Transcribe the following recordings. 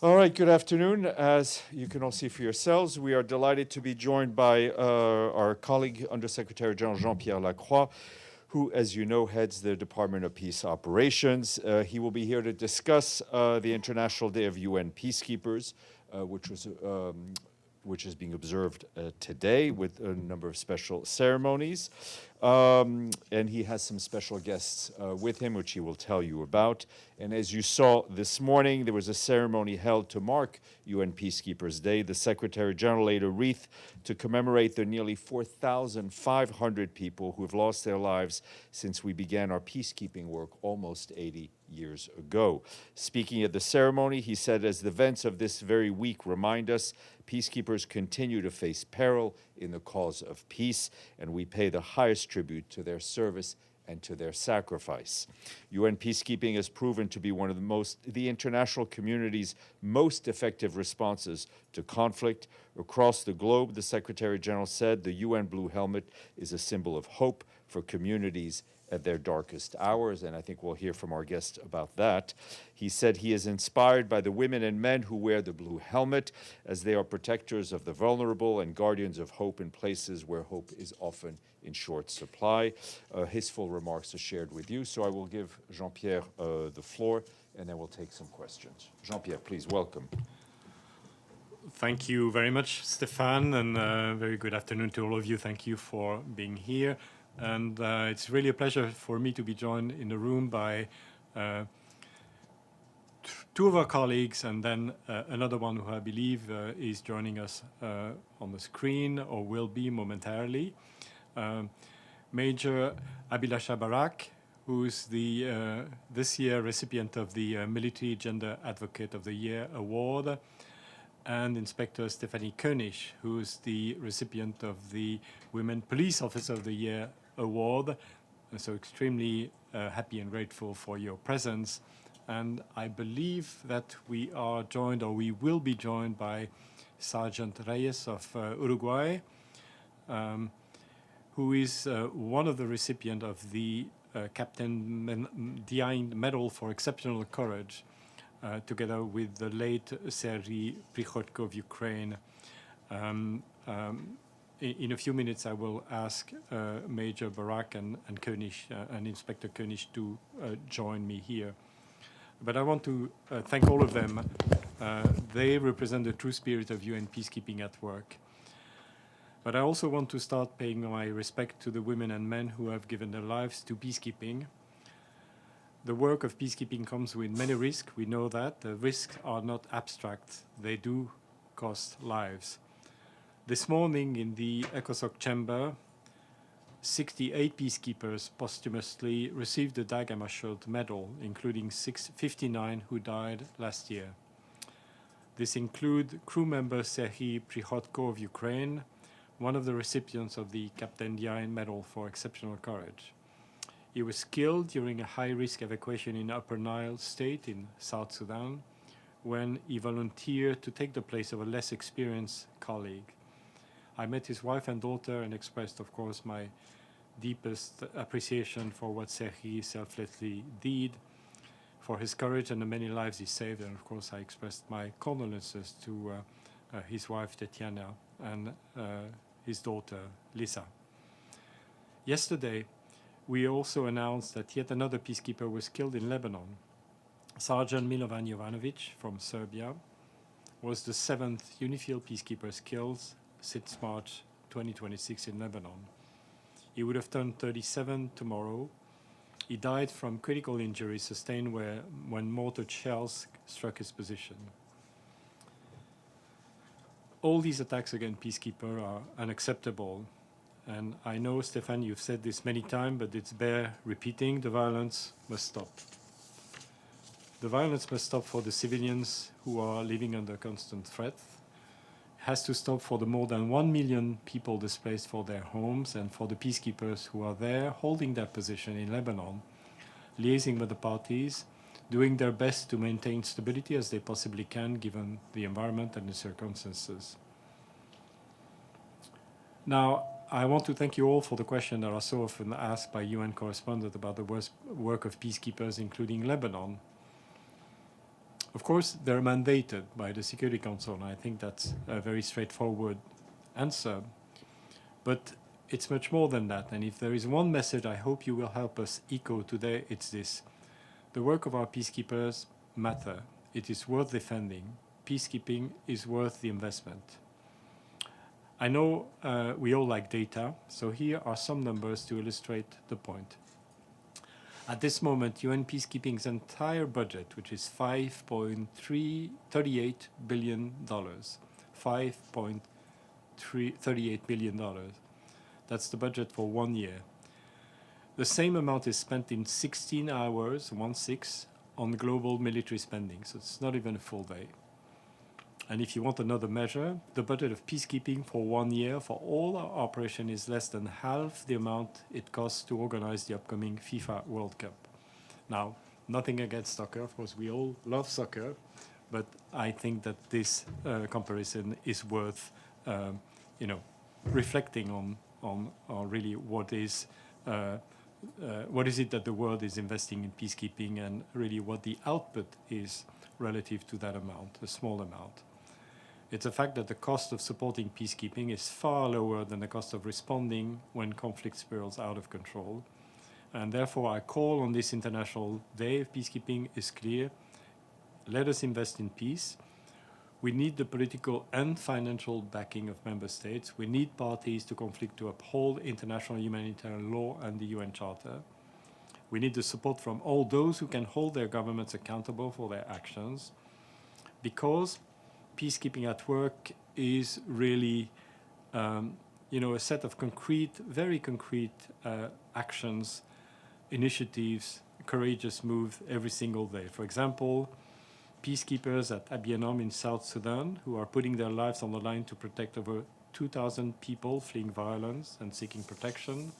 All right, good afternoon. As you can all see for yourselves, we are delighted to be joined by our colleague, Undersecretary General Jean-Pierre Lacroix, who, as you know, heads the Department of Peace Operations. He will be here to discuss the International Day of UN Peacekeepers, which was which is being observed today with a number of special ceremonies. And he has some special guests with him, which he will tell you about. And as you saw this morning, there was a ceremony held to mark UN Peacekeepers Day. The Secretary General laid a wreath to commemorate the nearly 4,500 people who have lost their lives since we began our peacekeeping work almost 80 years ago. Speaking at the ceremony, he said, as the events of this very week remind us, peacekeepers continue to face peril in the cause of peace, and we pay the highest tribute to their service and to their sacrifice. UN peacekeeping has proven to be one of the international community's most effective responses to conflict. Across the globe, the Secretary General said, the UN Blue Helmet is a symbol of hope for communities at their darkest hours, and I think we'll hear from our guest about that. He said he is inspired by the women and men who wear the blue helmet, as they are protectors of the vulnerable and guardians of hope in places where hope is often in short supply. His full remarks are shared with you, so I will give Jean-Pierre the floor, and then we'll take some questions. Jean-Pierre, please, welcome. Thank you very much, Stefan, and very good afternoon to all of you. Thank you for being here. And it's really a pleasure for me to be joined in the room by two of our colleagues, and then another one who I believe is joining us on the screen or will be momentarily. Major Abhilasha Barak, who's the this year recipient of the Military Gender Advocate of the Year Award, and Inspector Stephanie Koenig, who's the recipient of the Women Police Officer of the Year Award. And so extremely happy and grateful for your presence. And I believe that we are joined, or we will be joined, by Sergeant Reyes of Uruguay, who is one of the recipients of the Captain Diane Medal for Exceptional Courage, together with the late Serhiy Prihodko of Ukraine. In a few minutes, I will ask Major Barak and Koenig and Inspector Koenig to join me here. But I want to thank all of them. They represent the true spirit of UN peacekeeping at work. But I also want to start paying my respect to the women and men who have given their lives to peacekeeping. The work of peacekeeping comes with many risks. We know that. The risks are not abstract. They do cost lives. This morning in the ECOSOC chamber, 68 peacekeepers posthumously received the Dag Hammarskjöld Medal, including 59 who died last year. This include crew member Serhiy Prihodko of Ukraine, one of the recipients of the Captain Diane Medal for Exceptional Courage. He was killed during a high-risk evacuation in Upper Nile State in South Sudan when he volunteered to take the place of a less experienced colleague. I met his wife and daughter and expressed, of course, my deepest appreciation for what Serhiy selflessly did, for his courage and the many lives he saved. And of course, I expressed my condolences to his wife, Tetiana, and his daughter, Lisa. Yesterday, we also announced that yet another peacekeeper was killed in Lebanon. Sergeant Milovan Jovanovic from Serbia was the 7th UNIFIL peacekeepers killed since March 2026 in Lebanon. He would have turned 37 tomorrow. He died from critical injuries sustained when mortar shells struck his position. All these attacks against peacekeepers are unacceptable. And I know, Stefan, you've said this many times, but it's bear repeating. The violence must stop. The violence must stop for the civilians who are living under constant threat. It has to stop for the more than 1 million people displaced for their homes, and for the peacekeepers who are there holding their position in Lebanon, liaising with the parties, doing their best to maintain stability as they possibly can given the environment and the circumstances. Now, I want to thank you all for the questions that are so often asked by UN correspondents about the work of peacekeepers, including Lebanon. Of course, they're mandated by the Security Council, and I think that's a very straightforward answer. But it's much more than that. And if there is one message I hope you will help us echo today, it's this. The work of our peacekeepers matter. It is worth defending. Peacekeeping is worth the investment. I know we all like data, so here are some numbers to illustrate the point. At this moment, UN peacekeeping's entire budget, which is $5.38 billion, $5.38 billion, that's the budget for 1 year. The same amount is spent in 16 hours, 1/6, on global military spending, so it's not even a full day. And if you want another measure, the budget of peacekeeping for 1 year for all our operation is less than half the amount it costs to organize the upcoming FIFA World Cup. Now, nothing against soccer, of course, we all love soccer, but I think that this comparison is worth, reflecting on really what is it that the world is investing in peacekeeping, and really what the output is relative to that amount, a small amount. It's a fact that the cost of supporting peacekeeping is far lower than the cost of responding when conflict spirals out of control. And therefore, our call on this International Day of Peacekeeping is clear. Let us invest in peace. We need the political and financial backing of member states. We need parties to conflict to uphold international humanitarian law and the UN Charter. We need the support from all those who can hold their governments accountable for their actions, because peacekeeping at work is really a set of very concrete actions, initiatives, courageous moves every single day. For example, peacekeepers at Abiyanom in South Sudan, who are putting their lives on the line to protect over 2,000 people fleeing violence and seeking protection.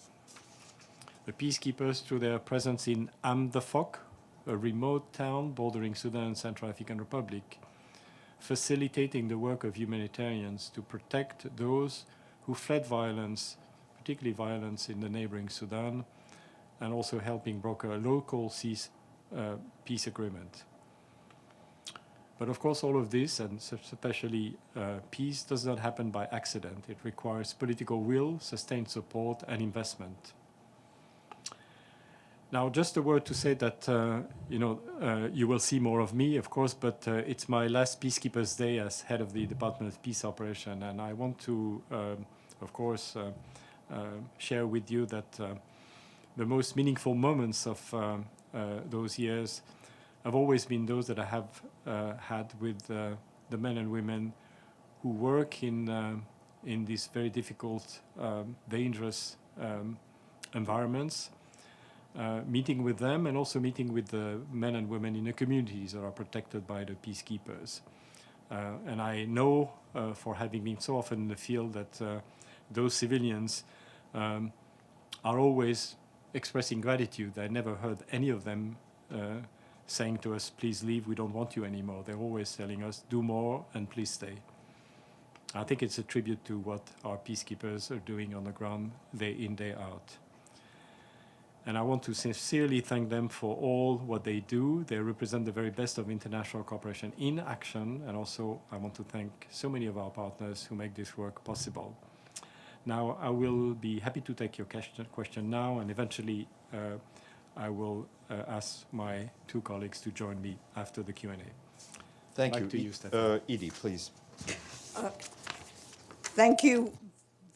The peacekeepers, through their presence in Amdafok, a remote town bordering Sudan and Central African Republic, facilitating the work of humanitarians to protect those who fled violence, particularly violence in the neighboring Sudan, and also helping broker a local peace agreement. But of course, all of this, and especially peace, does not happen by accident. It requires political will, sustained support, and investment. Now, just a word to say that, you will see more of me, of course, but it's my last Peacekeepers Day as head of the Department of Peace Operations, and I want to, of course, share with you that the most meaningful moments of those years have always been those that I have had with the men and women who work in these very difficult, dangerous environments. Meeting with them and also meeting with the men and women in the communities that are protected by the peacekeepers. And I know, for having been so often in the field, that those civilians are always expressing gratitude. I never heard any of them saying to us, please leave, we don't want you anymore. They're always telling us, do more and please stay. I think it's a tribute to what our peacekeepers are doing on the ground day in, day out. And I want to sincerely thank them for all what they do. They represent the very best of international cooperation in action. And also, I want to thank so many of our partners who make this work possible. Now, I will be happy to take your question now, and eventually I will ask my two colleagues to join me after the Q&A. Thank Back you. to you, Stéphane. Edie, please. Thank you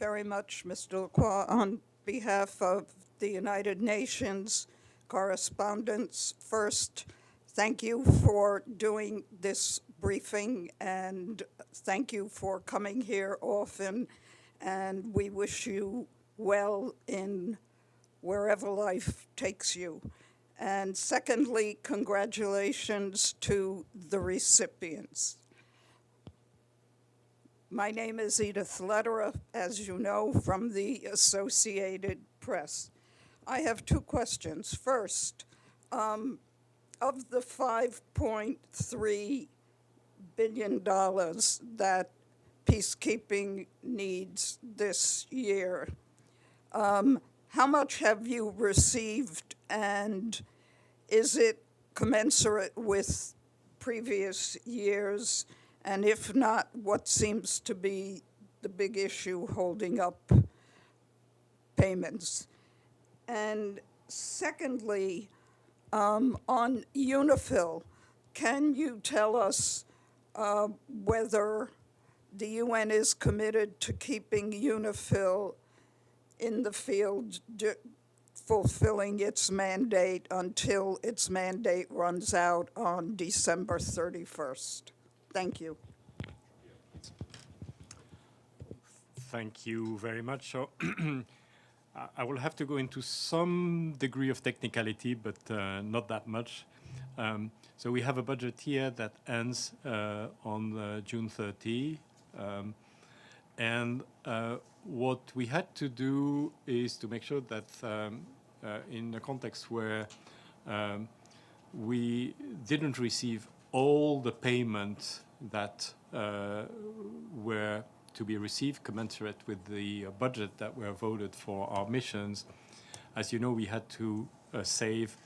very much, Mr. Lacroix. On behalf of the United Nations correspondents, first, thank you for doing this briefing, and thank you for coming here often, and we wish you well in wherever life takes you. And secondly, congratulations to the recipients. My name is Edith Lederer, as you know, from the Associated Press. I have two questions. First, of the $5.3 billion that peacekeeping needs this year, how much have you received, and is it commensurate with previous years? And if not, what seems to be the big issue holding up payments? And secondly, on UNIFIL, can you tell us whether the UN is committed to keeping UNIFIL in the field, fulfilling its mandate until its mandate runs out on December 31st? Thank you. Thank you very much. So I will have to go into some degree of technicality, but not that much. So we have a budget here that ends on June 30. And what we had to do is to make sure that in a context where we didn't receive all the payments that were to be received commensurate with the budget that were voted for our missions. As you know, we had to save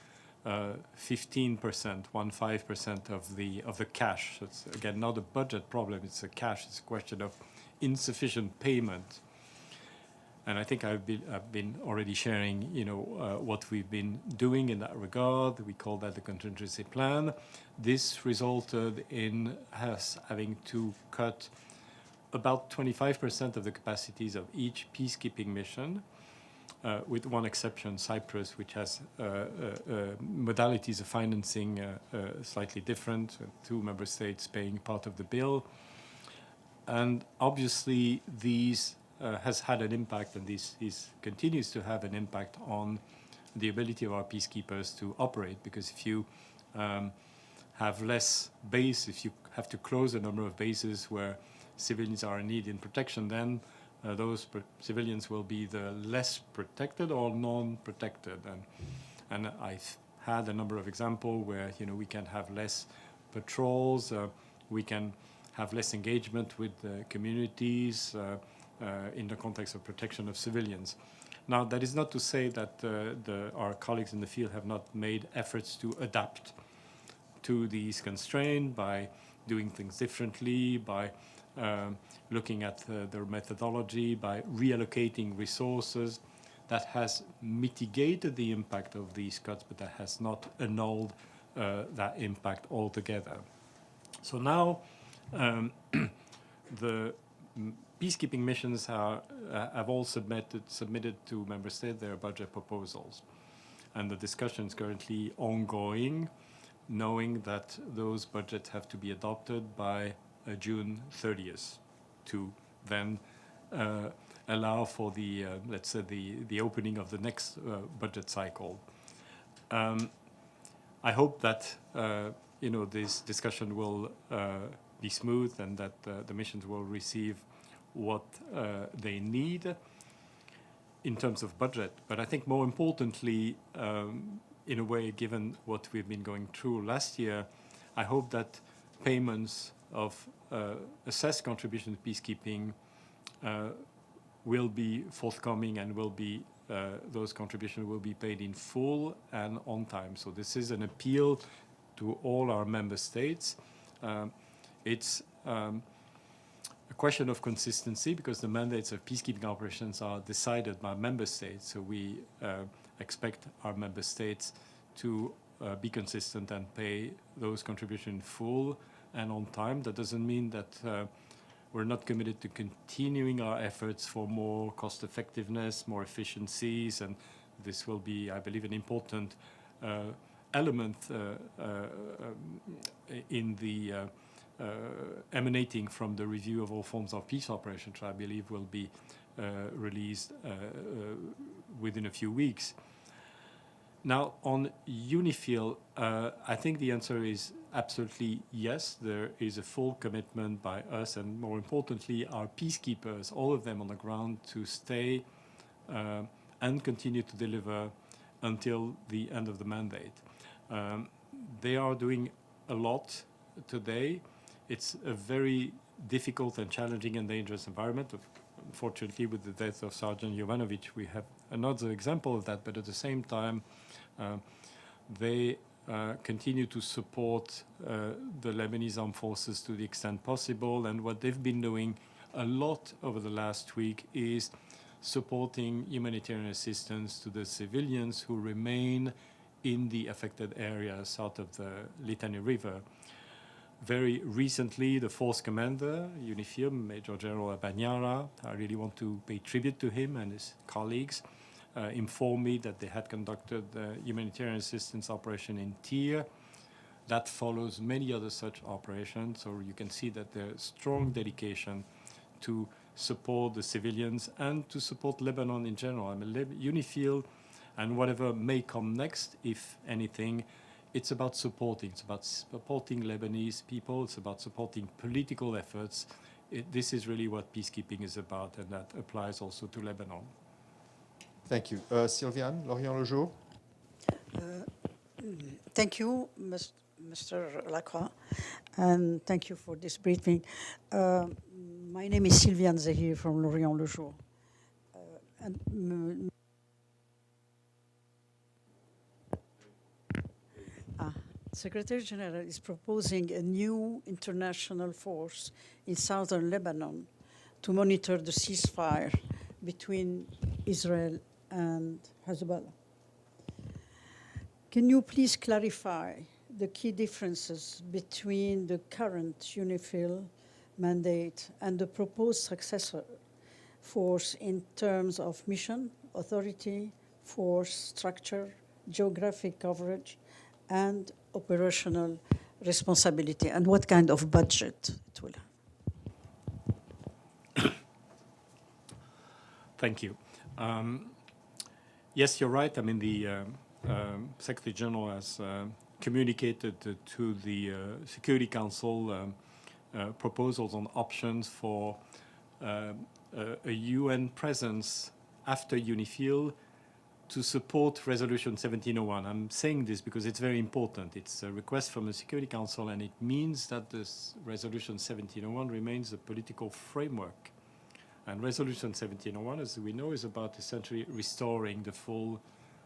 15%, 15% of the cash. So it's again not a budget problem; it's a cash. It's a question of insufficient payment. And I think I've been already sharing, what we've been doing in that regard. We call that the contingency plan. This resulted in us having to cut about 25% of the capacities of each peacekeeping mission, with one exception, Cyprus, which has modalities of financing slightly different, with 2 member states paying part of the bill. And obviously, these has had an impact, and this continues to have an impact on the ability of our peacekeepers to operate, because if you have less base, if you have to close a number of bases where civilians are in need in protection, then those civilians will be the less protected or non-protected. And I've had a number of examples where we can have less patrols, we can have less engagement with the communities in the context of protection of civilians. Now, that is not to say that our colleagues in the field have not made efforts to adapt to these constraints by doing things differently, by looking at their methodology, by reallocating resources. That has mitigated the impact of these cuts, but that has not annulled that impact altogether. So now the peacekeeping missions have all submitted to member states their budget proposals. And the discussion is currently ongoing, knowing that those budgets have to be adopted by June 30th to then allow for the, let's say, the opening of the next budget cycle. I hope that, this discussion will be smooth and that the missions will receive what they need in terms of budget. But I think more importantly, in a way, given what we've been going through last year, I hope that payments of assessed contribution to peacekeeping will be forthcoming and will be those contributions will be paid in full and on time. So this is an appeal to all our member states. It's a question of consistency because the mandates of peacekeeping operations are decided by member states. So we expect our member states to be consistent and pay those contributions in full and on time. That doesn't mean that we're not committed to continuing our efforts for more cost effectiveness, more efficiencies, and this will be, I believe, an important element in the emanating from the review of all forms of peace operations, which I believe will be released within a few weeks. Now, on UNIFIL, I think the answer is absolutely yes. There is a full commitment by us and, more importantly, our peacekeepers, all of them on the ground, to stay and continue to deliver until the end of the mandate. They are doing a lot today. It's a very difficult and challenging and dangerous environment. Unfortunately, with the death of Sergeant Jovanovic, we have another example of that, but at the same time, they continue to support the Lebanese armed forces to the extent possible. And what they've been doing a lot over the last week is supporting humanitarian assistance to the civilians who remain in the affected areas south of the Litani River. Very recently, the force commander, UNIFIL, Major General Abanyara, I really want to pay tribute to him and his colleagues, informed me that they had conducted the humanitarian assistance operation in Tyre. That follows many other such operations, so you can see that there's strong dedication to support the civilians and to support Lebanon in general. I mean, UNIFIL and whatever may come next, if anything, it's about supporting. It's about supporting Lebanese people. It's about supporting political efforts. This is really what peacekeeping is about, and that applies also to Lebanon. Thank you. Sylviane, Lorient Le Jour. Thank you, Mr. Lacroix, and thank you for this briefing. My name is Sylviane Zahir from Lorient Le Jour. Secretary General is proposing a new international force in southern Lebanon to monitor the ceasefire between Israel and Hezbollah. Can you please clarify the key differences between the current UNIFIL mandate and the proposed successor force in terms of mission, authority, force structure, geographic coverage, and operational responsibility, and what kind of budget it will have? Thank you. Yes, you're right. I mean, the Secretary General has communicated to the Security Council proposals on options for a UN presence after UNIFIL to support Resolution 1701. I'm saying this because it's very important. It's a request from the Security Council, and it means that this Resolution 1701 remains a political framework. And Resolution 1701, as we know, is about essentially restoring the full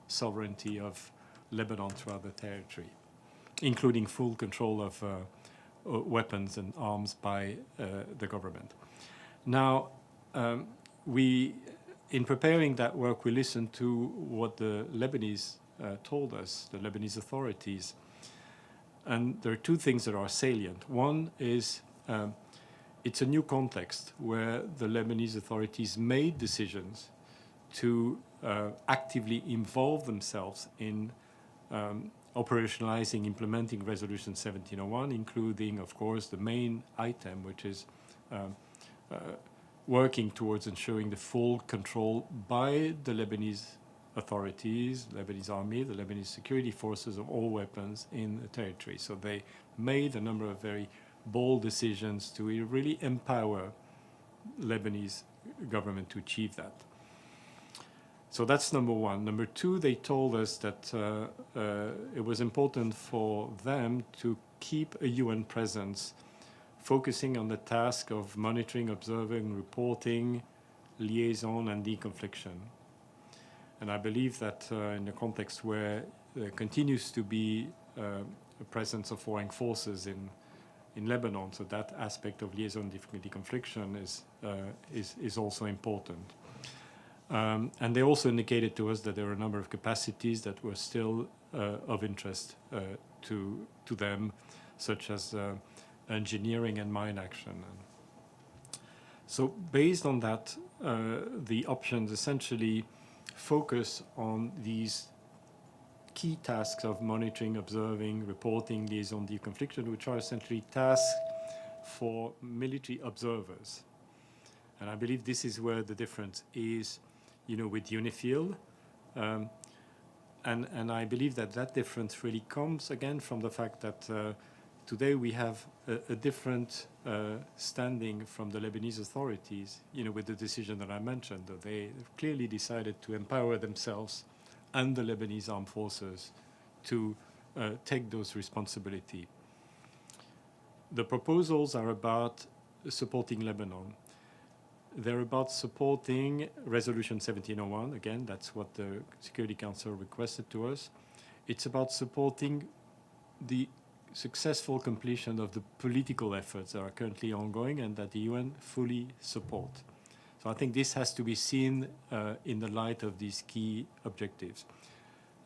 sovereignty of Lebanon throughout the territory, including full control of weapons and arms by the government. Now, in preparing that work, we listened to what the Lebanese told us, the Lebanese authorities. And there are two things that are salient. One is it's a new context where the Lebanese authorities made decisions to actively involve themselves in operationalizing, implementing Resolution 1701, including, of course, the main item, which is working towards ensuring the full control by the Lebanese authorities, Lebanese army, the Lebanese security forces of all weapons in the territory. So they made a number of very bold decisions to really empower Lebanese government to achieve that. So that's number one. Number two, they told us that it was important for them to keep a UN presence focusing on the task of monitoring, observing, reporting, liaison, and deconfliction. And I believe that in a context where there continues to be a presence of foreign forces in Lebanon, so that aspect of liaison, deconfliction is also important. And they also indicated to us that there are a number of capacities that were still of interest to them, such as engineering and mine action. So based on that, the options essentially focus on these key tasks of monitoring, observing, reporting, liaison, deconfliction, which are essentially tasks for military observers. And I believe this is where the difference is, with UNIFIL. And I believe that difference really comes, again, from the fact that today we have a different standing from the Lebanese authorities, with the decision that I mentioned, that they clearly decided to empower themselves and the Lebanese armed forces to take those responsibilities. The proposals are about supporting Lebanon. They're about supporting Resolution 1701. Again, that's what the Security Council requested to us. It's about supporting the successful completion of the political efforts that are currently ongoing and that the UN fully support. So I think this has to be seen in the light of these key objectives.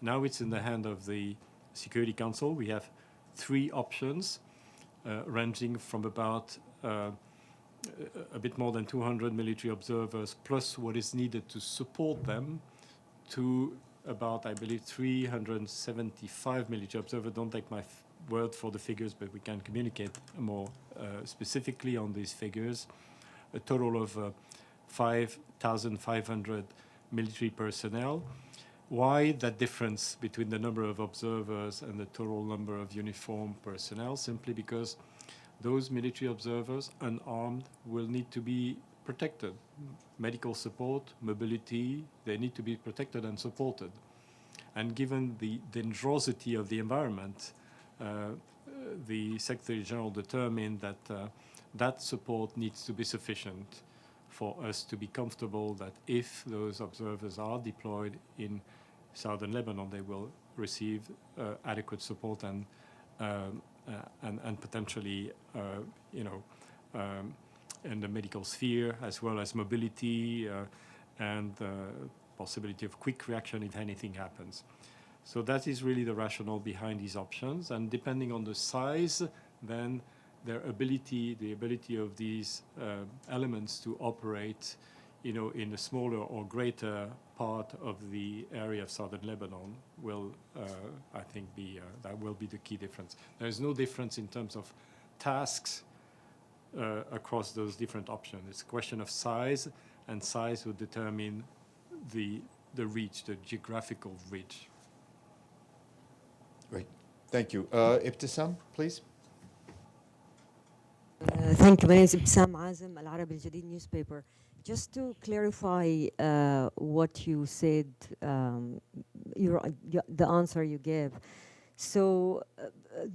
Now it's in the hand of the Security Council. We have 3 options ranging from about a bit more than 200 military observers plus what is needed to support them to about, I believe, 375 military observers. Don't take my word for the figures, but we can communicate more specifically on these figures. A total of 5,500 military personnel. Why that difference between the number of observers and the total number of uniformed personnel? Simply because those military observers, unarmed, will need to be protected. Medical support, mobility, they need to be protected and supported. And given the dangerosity of the environment, the Secretary General determined that that support needs to be sufficient for us to be comfortable that if those observers are deployed in southern Lebanon, they will receive adequate support and potentially, in the medical sphere, as well as mobility and possibility of quick reaction if anything happens. So that is really the rationale behind these options. And depending on the size, then their ability, the ability of these elements to operate, in a smaller or greater part of the area of southern Lebanon will, I think, that will be the key difference. There is no difference in terms of tasks across those different options. It's a question of size, and size will determine the reach, the geographical reach. Great. Thank you. Ibtisam, please. Thank you. My name is Ibtisam Azim, Al Arabi Al Jadid newspaper. Just to clarify what you said, the answer you gave. So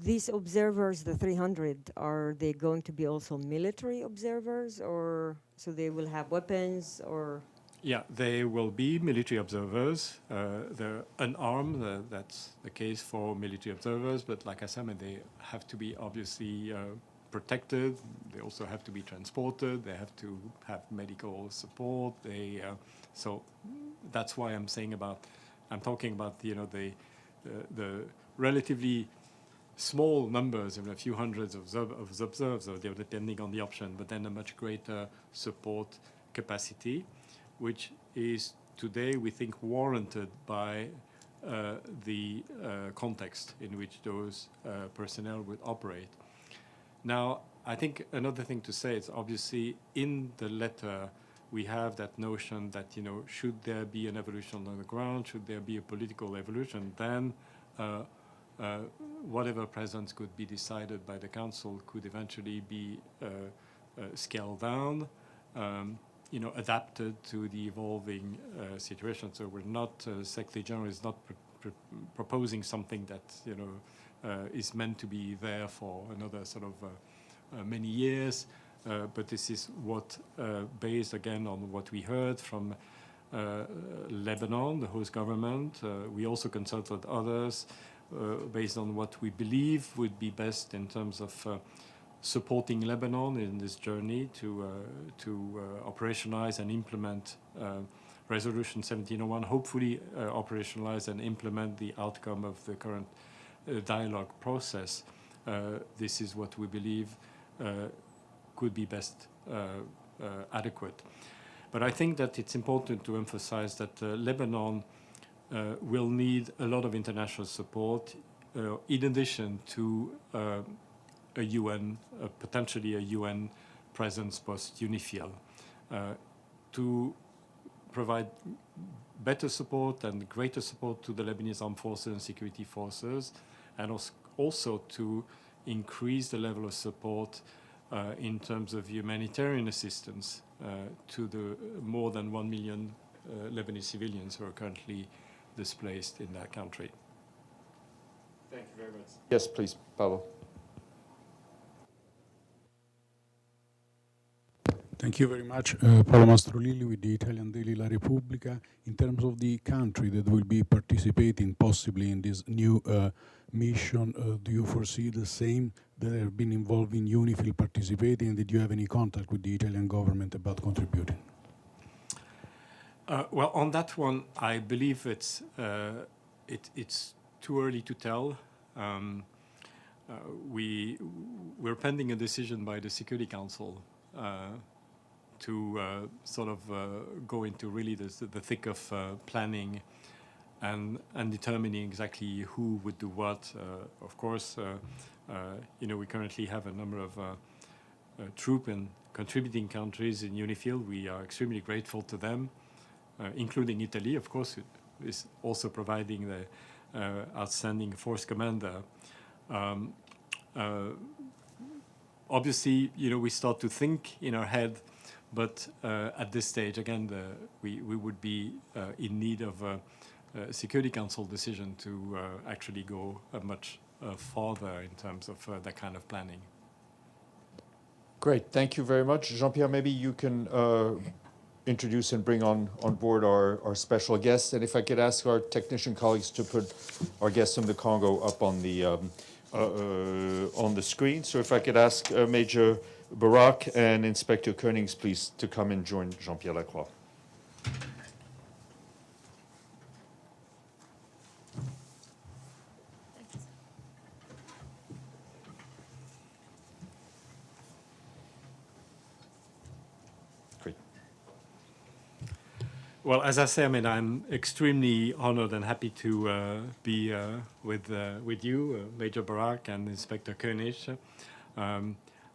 these observers, the 300, are they going to be also military observers, or so they will have weapons, or? Yeah, they will be military observers. They're unarmed. That's the case for military observers. But like I said, they have to be obviously protected. They also have to be transported. They have to have medical support. So that's why I'm talking about the relatively small numbers, a few hundreds of observers, depending on the option, but then a much greater support capacity, which is today, we think, warranted by the context in which those personnel would operate. Now, I think another thing to say is obviously in the letter we have that notion that, should there be an evolution on the ground, should there be a political evolution, then whatever presence could be decided by the Council could eventually be scaled down, adapted to the evolving situation. So we're not, Secretary General is not proposing something that, is meant to be there for another sort of many years. But this is what, based again on what we heard from Lebanon, the host government, we also consulted others based on what we believe would be best in terms of supporting Lebanon in this journey to operationalize and implement Resolution 1701, hopefully operationalize and implement the outcome of the current dialogue process. This is what we believe could be best adequate. But I think that it's important to emphasize that Lebanon will need a lot of international support in addition to a UN, potentially a UN presence post UNIFIL, to provide better support and greater support to the Lebanese armed forces and security forces, and also to increase the level of support in terms of humanitarian assistance to the more than 1 million Lebanese civilians who are currently displaced in that country. Thank you very much. Yes, please, Paolo. Thank you very much. Paolo Mastrolilli with the Italian daily La Repubblica. In terms of the country that will be participating possibly in this new mission, do you foresee the same that have been involved in UNIFIL participating? Did you have any contact with the Italian government about contributing? Well, on that one, I believe it's too early to tell. We're pending a decision by the Security Council to sort of go into really the thick of planning and determining exactly who would do what. Of course, we currently have a number of troop and contributing countries in UNIFIL. We are extremely grateful to them, including Italy, of course, who is also providing the outstanding force commander. Obviously, we start to think in our head, but at this stage, again, we would be in need of a Security Council decision to actually go much farther in terms of that kind of planning. Great, thank you very much. Jean-Pierre, maybe you can introduce and bring on board our special guests. And if I could ask our technician colleagues to put our guests from the Congo up on the screen. So if I could ask Major Barak and Inspector Koenigs, please, to come and join Jean-Pierre Lacroix. Great. Well, as I say, I'm extremely honored and happy to be with you, Major Barak and Inspector Koenigs.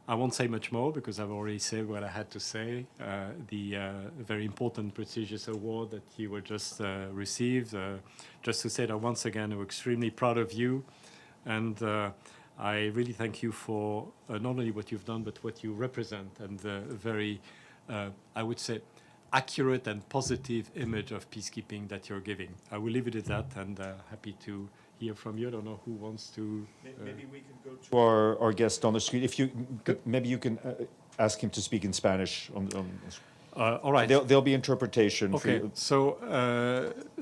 I won't say much more because I've already said what I had to say. The very important, prestigious award that you were just received. Just to say that once again, we're extremely proud of you, and I really thank you for not only what you've done, but what you represent, and the very, I would say, accurate and positive image of peacekeeping that you're giving. I will leave it at that, and happy to hear from you. I don't know who wants to. Maybe we can go to our guest on the screen. If you maybe you can ask him to speak in Spanish. All right. There'll be interpretation. Okay. For you. So,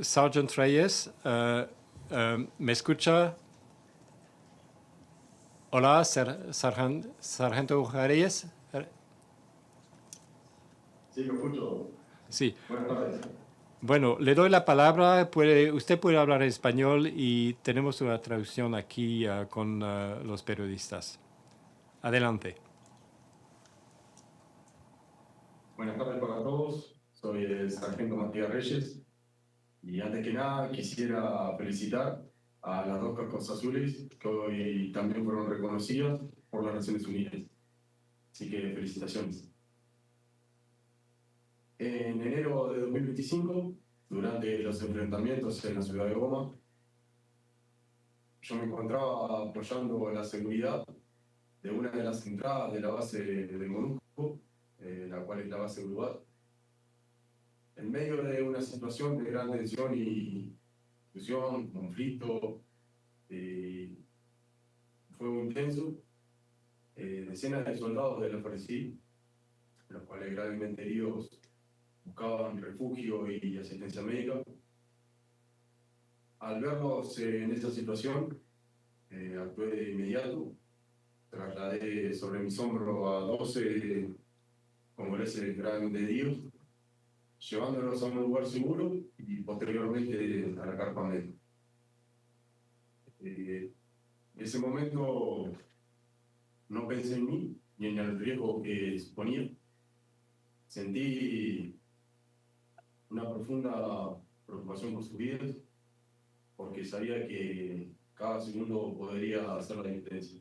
Sergeant Reyes, ¿me escucha? Hola, Sargento Reyes. Sí, lo escucho. Sí. Buenas tardes. Bueno, le doy la palabra. Usted puede hablar español y tenemos una traducción aquí con los periodistas. Adelante. Buenas tardes para todos. Soy el sargento Matías Reyes. Y antes que nada, quisiera felicitar a las dos cascos azules que hoy también fueron reconocidas por las Naciones Unidas. Así que felicitaciones. En enero de 2025, durante los enfrentamientos en la ciudad de Goma, yo me encontraba apoyando la seguridad de una de las entradas de la base de MONUSCO, la cual es la base Uruguay, en medio de una situación de gran tensión y discusión, conflicto, fuego intenso. Decenas de soldados de la FARC, los cuales gravemente heridos buscaban refugio y asistencia médica. Al verlos en esta situación, actué de inmediato, trasladé sobre mis hombros a 12 congoleses gravemente heridos, llevándolos a un lugar seguro y posteriormente a la carpa médica. En ese momento no pensé en mí ni en el riesgo que suponía. Sentí una profunda preocupación por sus vidas, porque sabía que cada segundo podría hacer la diferencia.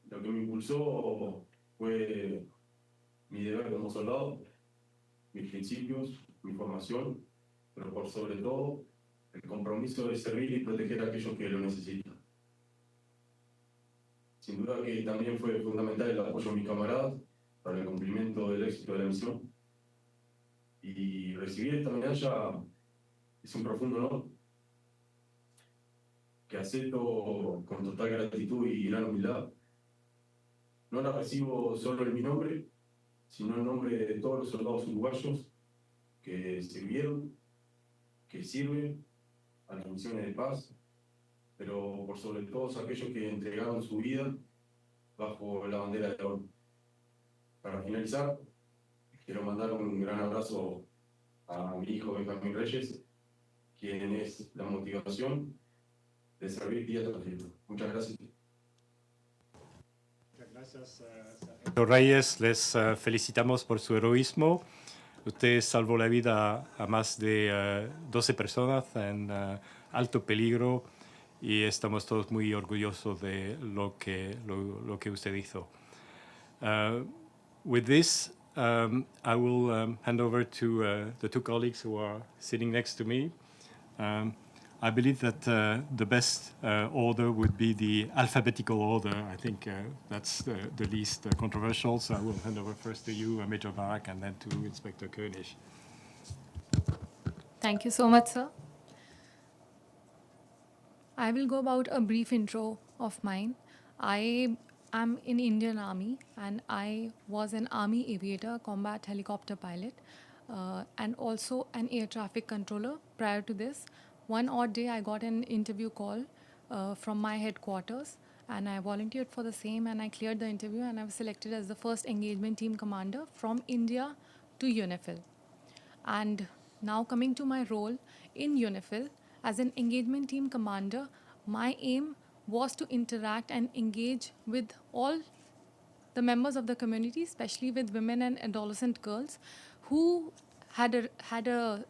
Lo que me impulsó fue mi deber como soldado, mis principios, mi formación, pero por sobre todo el compromiso de servir y proteger a aquellos que lo necesitan. Sin duda que también fue fundamental el apoyo a mis camaradas para el cumplimiento del éxito de la misión. Y recibir esta medalla es un profundo honor que acepto con total gratitud y gran humildad. No la recibo solo en mi nombre, sino en nombre de todos los soldados uruguayos que sirvieron, que sirven a las misiones de paz, pero por sobre todos aquellos que entregaron su vida bajo la bandera de la ONU. Para finalizar, quiero mandar un gran abrazo a mi hijo Benjamín Reyes, quien es la motivación de servir día tras día. Muchas gracias. Muchas gracias, Sargento Reyes. Les felicitamos por su heroísmo. Usted salvó la vida a más de 12 personas en alto peligro y estamos todos muy orgullosos de lo que usted hizo. With this, I will hand over to the two colleagues who are sitting next to me. I believe that the best order would be the alphabetical order. I think that's the least controversial. So I will hand over first to you, Major Barak, and then to Inspector Koenig. Thank you so much, sir. I will go about a brief intro of mine. I am in Indian Army and I was an Army aviator, combat helicopter pilot, and also an air traffic controller prior to this. One odd day I got an interview call from my headquarters and I volunteered for the same and I cleared the interview and I was selected as the first engagement team commander from India to UNIFIL. And now coming to my role in UNIFIL, as an engagement team commander, my aim was to interact and engage with all the members of the community, especially with women and adolescent girls who had a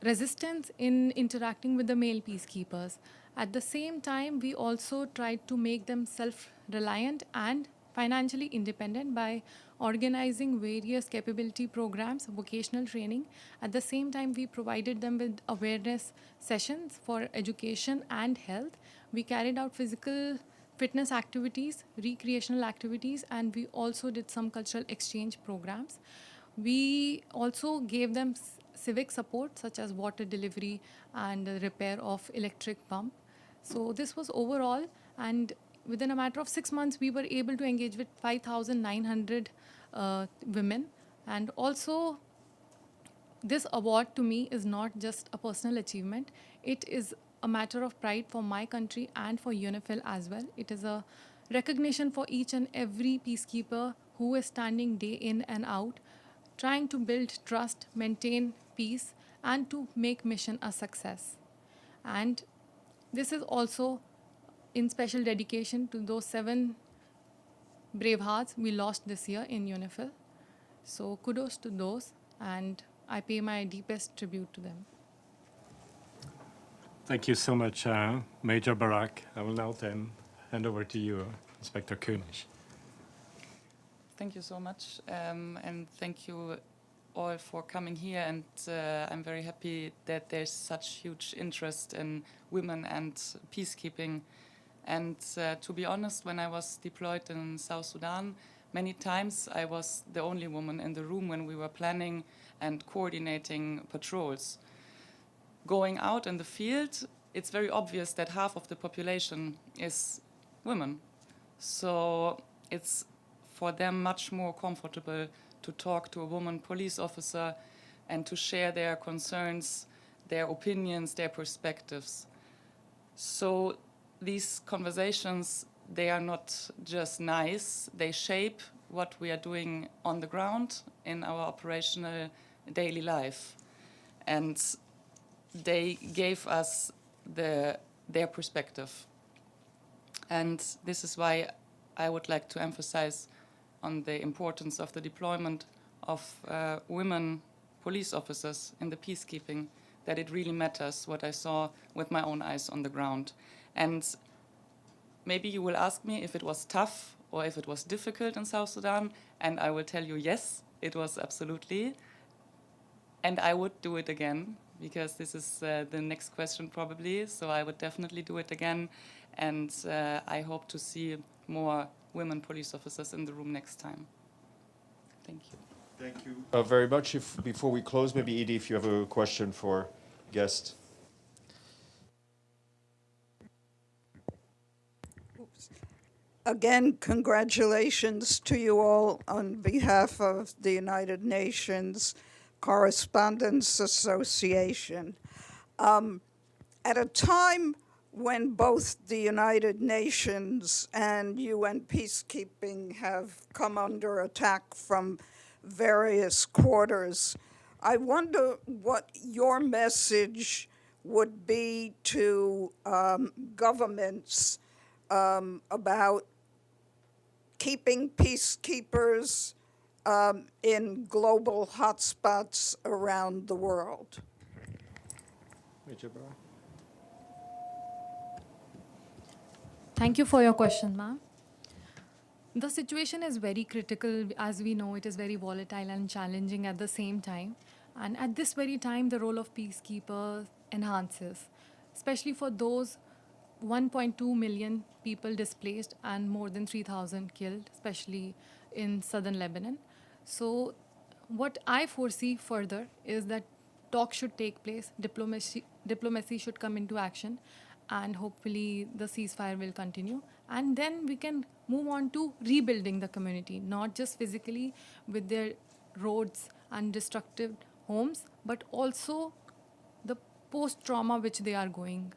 resistance in interacting with the male peacekeepers. At the same time, we also tried to make them self-reliant and financially independent by organizing various capability programs, vocational training. At the same time, we provided them with awareness sessions for education and health. We carried out physical fitness activities, recreational activities, and we also did some cultural exchange programs. We also gave them civic support such as water delivery and repair of electric pump. So this was overall, and within a matter of 6 months, we were able to engage with 5,900 women. And also, this award to me is not just a personal achievement. It is a matter of pride for my country and for UNIFIL as well. It is a recognition for each and every peacekeeper who is standing day in and out, trying to build trust, maintain peace, and to make mission a success. And this is also in special dedication to those 7 brave hearts we lost this year in UNIFIL. So kudos to those, and I pay my deepest tribute to them. Thank you so much, Major Barak. I will now then hand over to you, Inspector Koenig. Thank you so much, and thank you all for coming here. And I'm very happy that there's such huge interest in women and peacekeeping. And to be honest, when I was deployed in South Sudan, many times I was the only woman in the room when we were planning and coordinating patrols. Going out in the field, it's very obvious that half of the population is women. So it's for them much more comfortable to talk to a woman police officer and to share their concerns, their opinions, their perspectives. So these conversations, they are not just nice, they shape what we are doing on the ground in our operational daily life. And they gave us their perspective. And this is why I would like to emphasize on the importance of the deployment of women police officers in the peacekeeping, that it really matters what I saw with my own eyes on the ground. And maybe you will ask me if it was tough or if it was difficult in South Sudan, and I will tell you yes, it was absolutely. And I would do it again, because this is the next question probably, so I would definitely do it again. And I hope to see more women police officers in the room next time. Thank you. Thank you very much. Before we close, maybe Edie, if you have a question for guest. Oops. Again, congratulations to you all on behalf of the United Nations Correspondents Association. At a time when both the United Nations and UN peacekeeping have come under attack from various quarters, I wonder what your message would be to governments about keeping peacekeepers in global hotspots around the world. Major Barak. Thank you for your question, ma'am. The situation is very critical. As we know, it is very volatile and challenging at the same time. And at this very time, the role of peacekeepers enhances, especially for those 1.2 million people displaced and more than 3,000 killed, especially in southern Lebanon. So, what I foresee further is that talks should take place, diplomacy should come into action, and hopefully the ceasefire will continue. And then we can move on to rebuilding the community, not just physically with their roads and destructive homes, but also the post trauma which they are going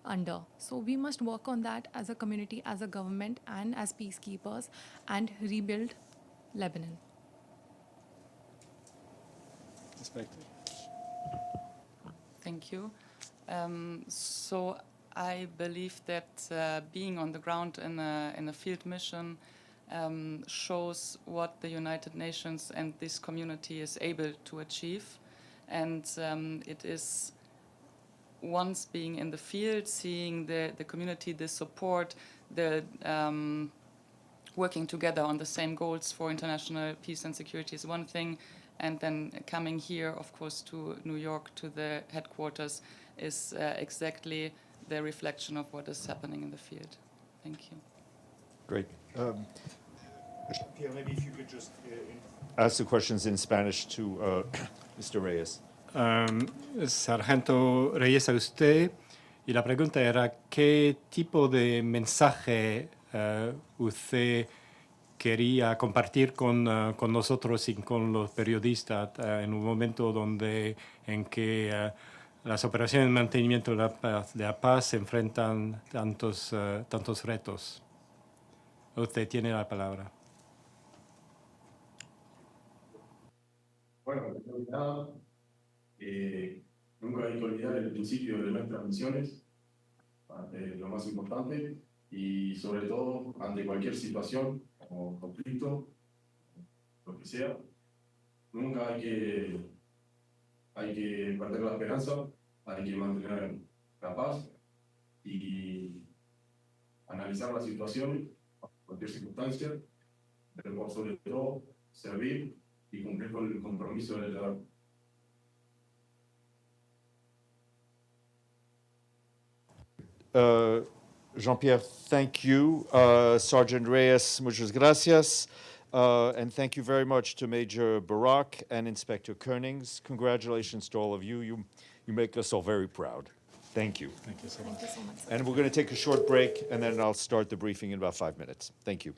under. So we must work on that as a community, as a government, and as peacekeepers, and rebuild Lebanon. Inspector. Thank you. So I believe that being on the ground in a field mission shows what the United Nations and this community is able to achieve. And it is once being in the field, seeing the community, the support, the working together on the same goals for international peace and security is one thing. And then coming here, of course, to New York, to the headquarters, is exactly the reflection of what is happening in the field. Thank you. Great. Pierre, maybe if you could just ask the questions in Spanish to Mr. Reyes. Sargento Reyes, a usted. Y la pregunta era, ¿qué tipo de mensaje usted quería compartir con nosotros y con los periodistas en un momento en que las operaciones de mantenimiento de la paz se enfrentan tantos retos? Usted tiene la palabra. Bueno, primero que nada, nunca hay que olvidar el principio de nuestras misiones, lo más importante, y sobre todo ante cualquier situación o conflicto, lo que sea, nunca hay que perder la esperanza, hay que mantener la paz y analizar la situación, cualquier circunstancia, pero por sobre todo servir y cumplir con el compromiso del deber. Jean-Pierre, thank you. Sergeant Reyes, muchas gracias. And thank you very much to Major Barak and Inspector Koenings. Congratulations to all of you. You make us all very proud. Thank you. Thank you so much. Thank you so much. And we're going to take a short break, and then I'll start the briefing in about 5 minutes. Thank you.